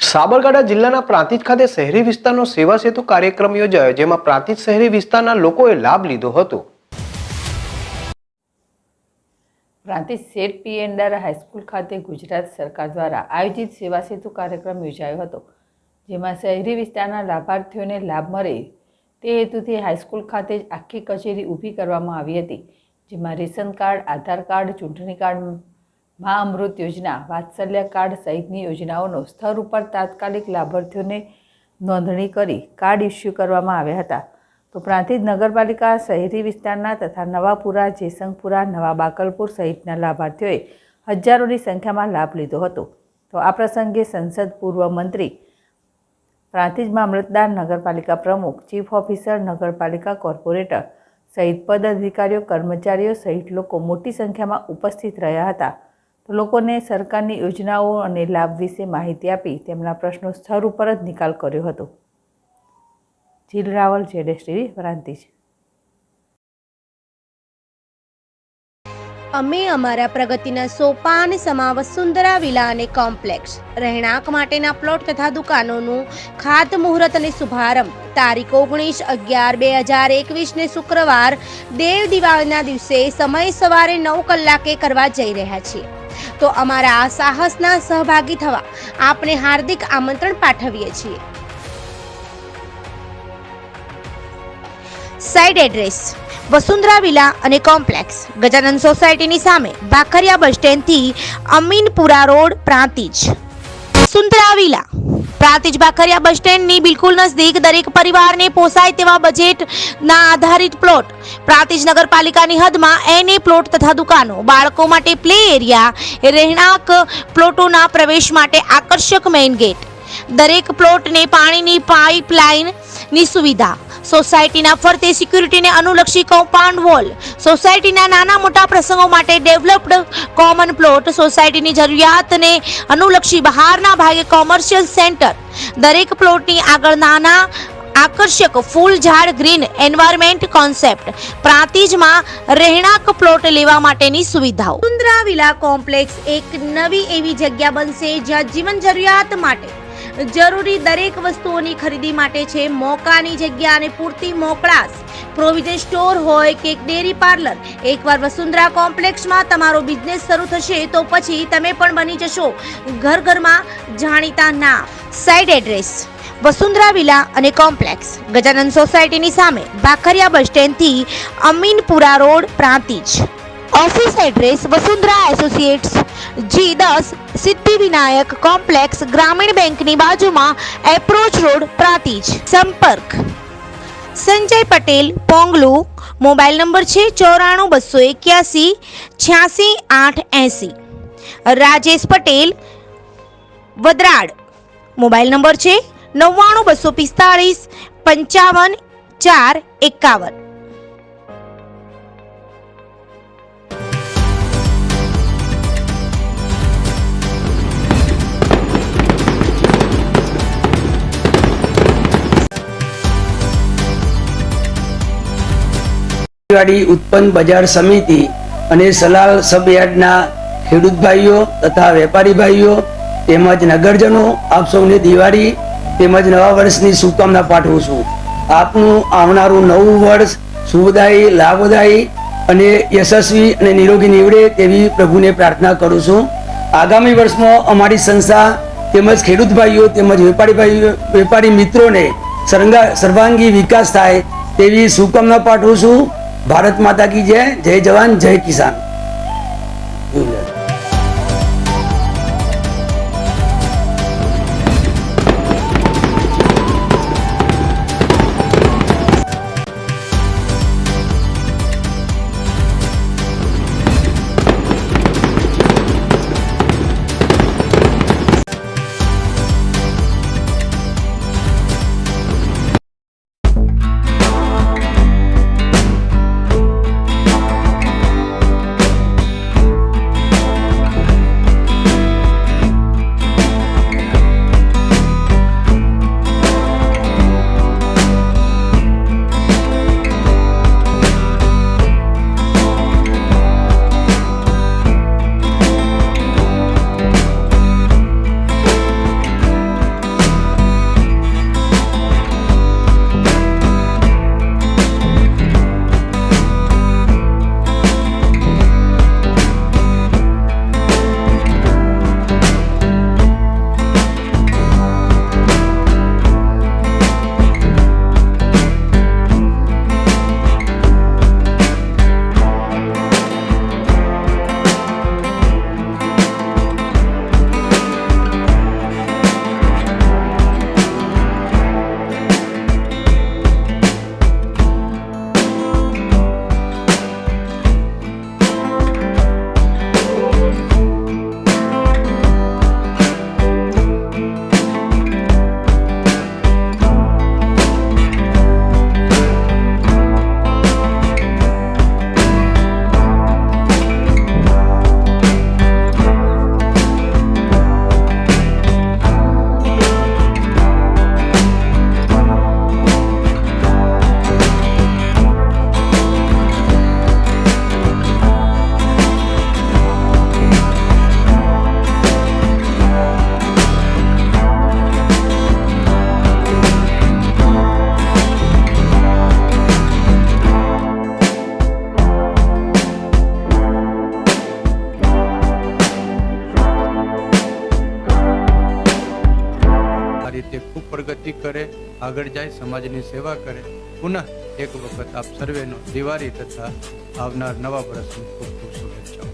સાબરકાંઠા જિલ્લાના પ્રાંતિજ ખાતે શહેરી વિસ્તારનો સેવા સેતુ કાર્યક્રમ યોજાયો, જેમાં પ્રાંતિજ શહેરી વિસ્તારના લોકોએ લાભ લીધો હતો. પ્રાંતિજ શેઠ પી એન્ડારા હાઈસ્કૂલ ખાતે ગુજરાત સરકાર દ્વારા આયોજિત સેવા સેતુ કાર્યક્રમ યોજાયો હતો, જેમાં શહેરી વિસ્તારના લાભાર્થીઓને લાભ મળે તે હેતુથી હાઈસ્કૂલ ખાતે જ આખી કચેરી ઊભી કરવામાં આવી હતી, જેમાં રેશન કાર્ડ, આધાર કાર્ડ, ચૂંટણી કાર્ડ, મા અમૃત યોજના, વાત્સલ્ય કાર્ડ સહિતની યોજનાઓનો સ્તર ઉપર તાત્કાલિક લાભાર્થીઓને નોંધણી કરી કાર્ડ ઇસ્યુ કરવામાં આવ્યા હતા. તો પ્રાંતિજ નગરપાલિકા શહેરી વિસ્તારના તથા નવાપુરા, જેસંગપુરા, નવા બાકલપુર સહિતના લાભાર્થીઓએ હજારોની સંખ્યામાં લાભ લીધો હતો. તો આ પ્રસંગે સંસદ પૂર્વ મંત્રી, પ્રાંતિજ મામલતદાર, નગરપાલિકા પ્રમુખ, ચીફ ઓફિસર, નગરપાલિકા કોર્પોરેટર સહિત પદ અધિકારીઓ, કર્મચારીઓ સહિત લોકો મોટી સંખ્યામાં ઉપસ્થિત રહ્યા હતા. તો લોકોને સરકારની યોજનાઓ અને લાભ વિશે માહિતી આપી તેમના પ્રશ્નો સ્થળ ઉપર જ નિકાલ કર્યો હતો. જીલ રાવલ, ZSTV, પ્રાંતિજ. અમે અમારા પ્રગતિના સોપાન સમા વસુંધરા વિલા અને કોમ્પ્લેક્સ રહેણાંક માટેના પ્લોટ તથા દુકાનોનું ખાતમુહૂર્ત અને શુભારંભ તારીખ 19/11/2021 ને શુક્રવાર દેવ દિવાળીના દિવસે સમય સવારે 9 કલાકે કરવા જઈ રહ્યા છીએ. તો અમારા આ સાહસના સહભાગી થવા આપને હાર્દિક આમંત્રણ પાઠવીએ છીએ. સાઇટ એડ્રેસ: વસુંધરા વિલા અને કોમ્પ્લેક્સ, ગજાનંદ સોસાયટીની સામે, ભાખરિયા બસ સ્ટેન્ડથી અમીનપુરા રોડ, પ્રાંતિજ. વસુંધરા વિલા પ્રાંતિજ ભાખરિયા બસ સ્ટેન્ડની બિલકુલ નજદીક દરેક પરિવારને પોસાય તેવા બજેટના આધારિત પ્લોટ. પ્રાંતિજ નગરપાલિકાની હદમાં એને પ્લોટ તથા દુકાનો, બાળકો માટે પ્લે એરિયા, રહેણાંક પ્લોટોના પ્રવેશ માટે આકર્ષક મેઇન ગેટ, દરેક પ્લોટને પાણીની પાઇપલાઇનની સુવિધા, સોસાયટીના ફરતે સિક્યુરિટીને અનુલક્ષી કમ્પાઉન્ડ વોલ, સોસાયટીના નાના મોટા પ્રસંગો માટે ડેવલપ્ડ કોમન પ્લોટ, સોસાયટીની જરૂરિયાતને અનુલક્ષી બહારના ભાગે કોમર્શિયલ સેન્ટર, દરેક પ્લોટની આગળ નાના આકર્ષક ફૂલ ઝાડ, ગ્રીન એન્વાયરમેન્ટ કોન્સેપ્ટ. પ્રાંતિજમાં રહેણાંક પ્લોટ લેવા માટેની સુવિધાઓ. વસુંધરા વિલા કોમ્પ્લેક્સ એક નવી એવી જગ્યા બનશે જ્યાં જીવન જરૂરિયાત માટે જરૂરી દરેક વસ્તુઓની ખરીદી માટે છે મોકાની જગ્યા અને પૂરતી મોકળાશ. પ્રોવિઝન સ્ટોર હોય કે ડેરી પાર્લર, એકવાર વસુંધરા કોમ્પ્લેક્સમાં તમારો બિઝનેસ શરૂ થશે તો પછી તમે પણ બની જશો ઘર ઘરમાં જાણીતા નામ. સાઇટ એડ્રેસ: વસુંધરા વિલા અને કોમ્પ્લેક્સ, ગજાનંદ સોસાયટીની સામે, ભાખરિયા બસ સ્ટેન્ડથી Aminpura road, Prantij. Office address: Vasundhara associates, G10, Siddhivinayak complex, ગ્રામીણ બેંકની બાજુમાં, એપ્રોચ રોડ, પ્રાંતિજ. સંપર્ક: સંજય પટેલ, પોંગલુ. મોબાઈલ નંબર છે 94 281 86 880. રાજેશ પટેલ, વદરાડ. મોબાઈલ નંબર છે 99 245 55 451. ખેતીવાડી ઉત્પન્ન બજાર સમિતિ અને સલાલ સબયાર્ડના ખેડૂત ભાઈઓ તથા વેપારી ભાઈઓ તેમજ નગરજનો આપ સૌને દિવાળી તેમજ નવા વર્ષની શુભકામના પાઠવું છું. આપનું આવનારું નવું વર્ષ શુભદાયી, લાભદાયી અને યશસ્વી અને નિરોગી નીવડે તેવી પ્રભુને પ્રાર્થના કરું છું. આગામી વર્ષમાં અમારી સંસ્થા તેમજ ખેડૂત ભાઈઓ તેમજ વેપારી મિત્રોને સર્વાંગી વિકાસ થાય તેવી શુભકામના પાઠવું છું. ભારત માતા કી જય. જય જવાન, જય કિસાન. રીતે ખૂબ પ્રગતિ કરે, આગળ જાય, સમાજની સેવા કરે. પુનઃ એક વખત આપ સર્વેનો દિવાળી તથા આવનાર નવા વર્ષની ખૂબ ખૂબ શુભેચ્છાઓ.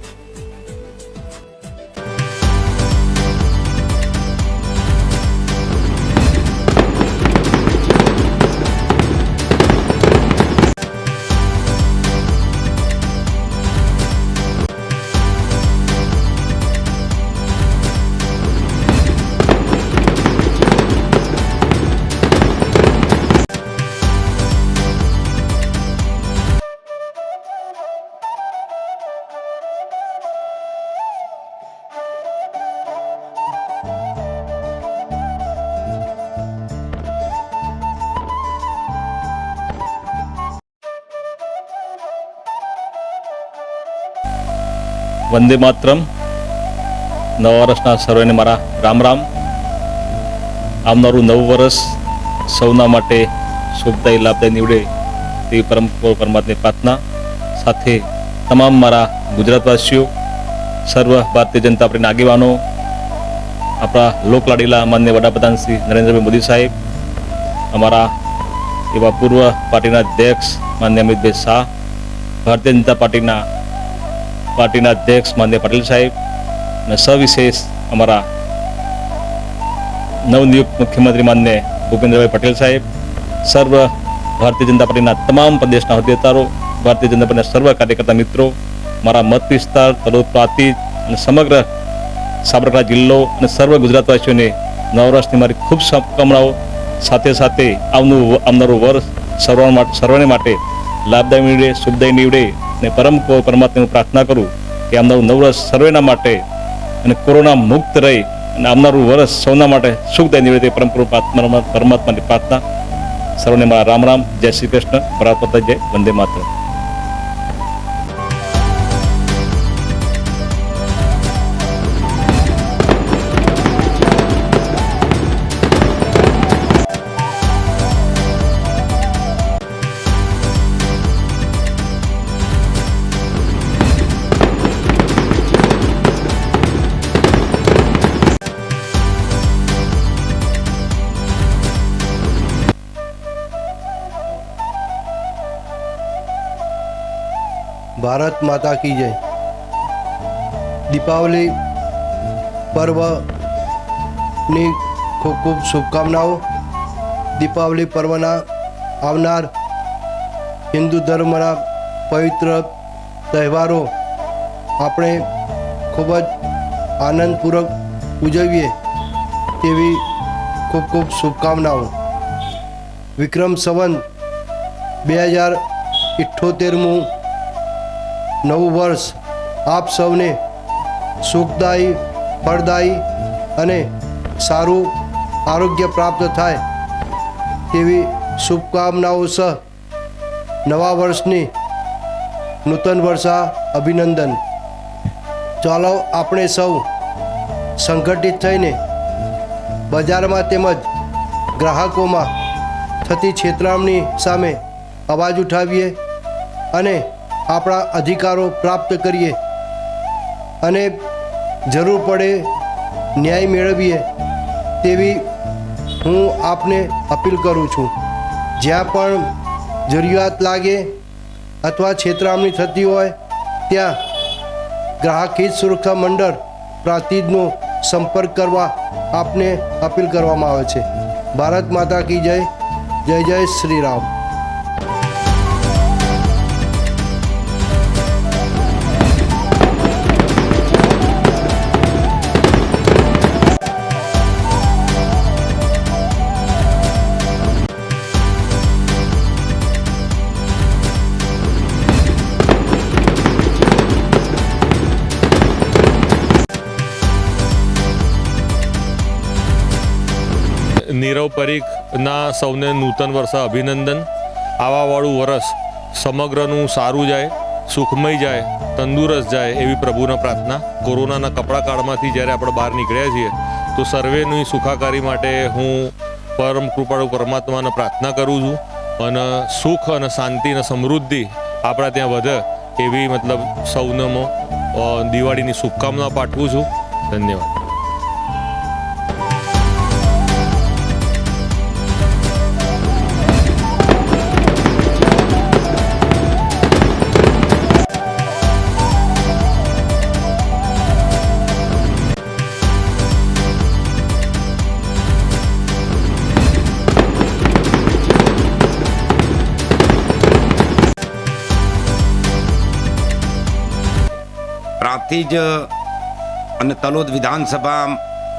વંદે માતરમ. નવા વર્ષના સર્વેને મારા રામ રામ. આવનારું નવું વર્ષ સૌના માટે શુભદાયી લાભદાયી નીવડે તેવી પરમાત્માની પ્રાર્થના સાથે તમામ મારા ગુજરાતવાસીઓ, સર્વ ભારતીય જનતા પાર્ટીના આગેવાનો, આપણા લોકલાડીલા માન્ય વડાપ્રધાન શ્રી નરેન્દ્રભાઈ મોદી સાહેબ, અમારા એવા પૂર્વ પાર્ટીના અધ્યક્ષ માન્ય અમિતભાઈ શાહ, ભારતીય જનતા પાર્ટીના અધ્યક્ષ માન્ય પાટીલ સાહેબ અને સવિશેષ અમારા નવનિયુક્ત મુખ્યમંત્રી માન્ય ભૂપેન્દ્રભાઈ પટેલ સાહેબ, સર્વ ભારતીય જનતા પાર્ટીના તમામ પ્રદેશના હોદ્દેદારો, ભારતીય જનતા પાર્ટીના સર્વ કાર્યકર્તા મિત્રો, મારા મત વિસ્તાર તલોદ પ્રાંતિજ અને સમગ્ર સાબરકાંઠા જિલ્લો અને સર્વ ગુજરાતવાસીઓને નવા વર્ષની મારી ખૂબ શુભકામનાઓ. સાથે સાથે આવનારું વર્ષ સર્વને માટે લાભદાયી નીવડે, શુભદાયી નીવડે અને પરમાત્માને પ્રાર્થના કરું કે આવનારું નવું વર્ષ સર્વેના માટે અને કોરોના મુક્ત રહી અને આવનારું વર્ષ સૌના માટે સુખદાયી નીવડે તે પરમાત્માની પ્રાર્થના. સર્વને મારા રામ રામ. જય શ્રી કૃષ્ણ. ભારત માતા જય. વંદે માતરમ. ભારત માતા કી જય. દીપાવલી પર્વની ખૂબ ખૂબ શુભકામનાઓ. દીપાવલી પર્વના આવનાર હિન્દુ ધર્મના પવિત્ર તહેવારો આપણે ખૂબ જ આનંદપૂર્વક ઉજવીએ તેવી ખૂબ ખૂબ શુભકામનાઓ. વિક્રમ સંવત 2078મું નવું વર્ષ આપ સૌને સુખદાયી, ફળદાયી અને સારું આરોગ્ય પ્રાપ્ત થાય તેવી શુભકામનાઓ સહ નવા વર્ષની નૂતન વર્ષા અભિનંદન. ચાલો આપણે સૌ સંગઠિત થઈને બજારમાં તેમજ ગ્રાહકોમાં થતી છેતરામણી સામે અવાજ ઉઠાવીએ અને આપણા અધિકારો પ્રાપ્ત કરીએ અને જરૂર પડે ન્યાય મેળવીએ તેવી હું આપને અપીલ કરું છું. જ્યાં પણ જરૂરિયાત લાગે અથવા છેતરામણી થતી હોય ત્યાં ગ્રાહક હિત સુરક્ષા મંડળ પ્રાંતિજનો સંપર્ક કરવા આપને અપીલ કરવામાં આવે છે. ભારત માતા કી જય. જય જય શ્રી રામ. નીરવ પરીખના સૌને નૂતન વર્ષ અભિનંદન. આવાવાળું વર્ષ સમગ્રનું સારું જાય, સુખમય જાય, તંદુરસ્ત જાય એવી પ્રભુને પ્રાર્થના. કોરોનાના કપડા કાળમાંથી જ્યારે આપણે બહાર નીકળ્યા છીએ તો સર્વેની સુખાકારી માટે હું પરમ કૃપાળુ પરમાત્માને પ્રાર્થના કરું છું અને સુખ અને શાંતિ અને સમૃદ્ધિ આપણા ત્યાં વધે એવી સૌને દિવાળીની શુભકામના પાઠવું છું. ધન્યવાદ. પ્રાંતિજ અને તલોદ વિધાનસભા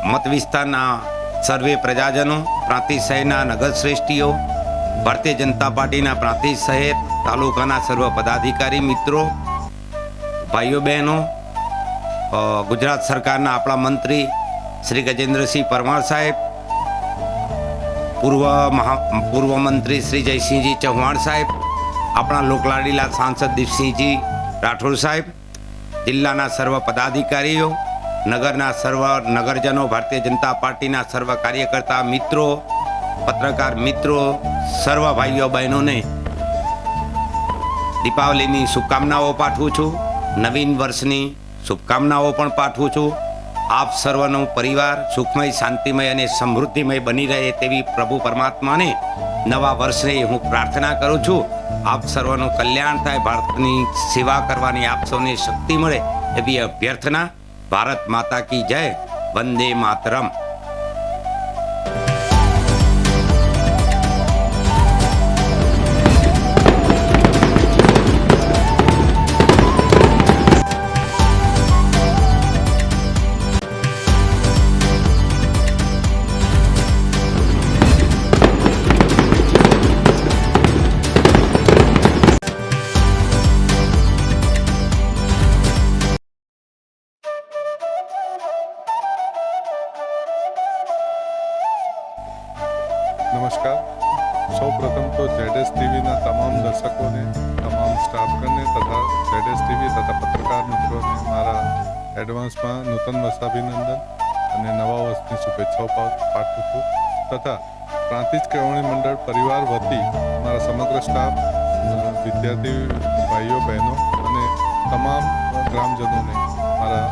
મત વિસ્તારના સર્વે પ્રજાજનો, પ્રાંતિજ શહેરના નગરશ્રેષ્ઠીઓ, ભારતીય જનતા પાર્ટીના પ્રાંતિજ શહેર તાલુકાના સર્વ પદાધિકારી મિત્રો, ભાઈઓ બહેનો, ગુજરાત સરકારના આપણા મંત્રી શ્રી ગજેન્દ્રસિંહ પરમાર સાહેબ, પૂર્વ મંત્રી શ્રી જયસિંહજી ચૌહાણ સાહેબ, આપણા લોકલાડીલા સાંસદ દીપસિંહજી રાઠોડ સાહેબ, જિલ્લાના સર્વ પદાધિકારીઓ, નગરના સર્વ નગરજનો, ભારતીય જનતા પાર્ટીના સર્વ કાર્યકર્તા મિત્રો, પત્રકાર મિત્રો, સર્વ ભાઈઓ બહેનોને દીપાવલીની શુભકામનાઓ પાઠવું છું. નવીન વર્ષની શુભકામનાઓ પણ પાઠવું છું. આપ સર્વનો પરિવાર સુખમય, શાંતિમય અને સમૃદ્ધિમય બની રહે તેવી પ્રભુ પરમાત્માને નવા વર્ષને હું પ્રાર્થના કરું છું. આપ સર્વનું કલ્યાણ થાય, ભારતની સેવા કરવાની આપ સૌને શક્તિ મળે એવી અભ્યર્થના. ભારત માતા કી જય. વંદે માતરમ. નમસ્કાર. સૌ પ્રથમ તો ZS ટીવીના તમામ દર્શકોને, તમામ સ્ટાફગણને તથા ZS ટીવી તથા પત્રકાર મિત્રોને મારા એડવાન્સમાં નૂતન વર્ષાભિનંદન અને નવા વર્ષની શુભેચ્છાઓ પાઠવું છું. તથા પ્રાંતિજ કેળવણી મંડળ પરિવાર વતી મારા સમગ્ર સ્ટાફ, વિદ્યાર્થી ભાઈઓ બહેનો અને તમામ ગ્રામજનોને મારા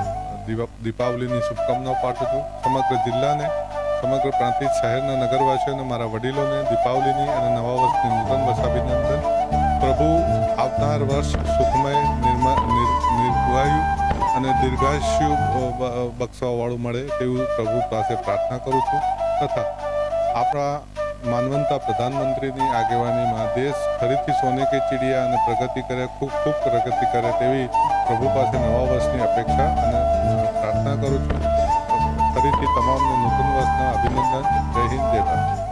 દીપાવલીની શુભકામનાઓ પાઠવું છું. સમગ્ર જિલ્લાને, સમગ્ર પ્રાંતિજ શહેરના નગરવાસીઓને, મારા વડીલોને દીપાવલીની અને નવા વર્ષની નૂતન વર્ષાભિનંદન. પ્રભુ આવનાર વર્ષ સુખમય, નિર્વાયુ અને દીર્ઘાયુષ્ય બક્ષવાવાળું મળે તેવું પ્રભુ પાસે પ્રાર્થના કરું છું. તથા આપણા માનવંતા પ્રધાનમંત્રીની આગેવાનીમાં દેશ ફરીથી સોને કે ચીડિયા અને પ્રગતિ કરે, ખૂબ ખૂબ પ્રગતિ કરે તેવી પ્રભુ પાસે નવા વર્ષની અપેક્ષા અને પ્રાર્થના કરું છું. ફરીથી તમામને નૂતન વર્ષના અભિનંદન. જય હિન્દ, જય ભારત.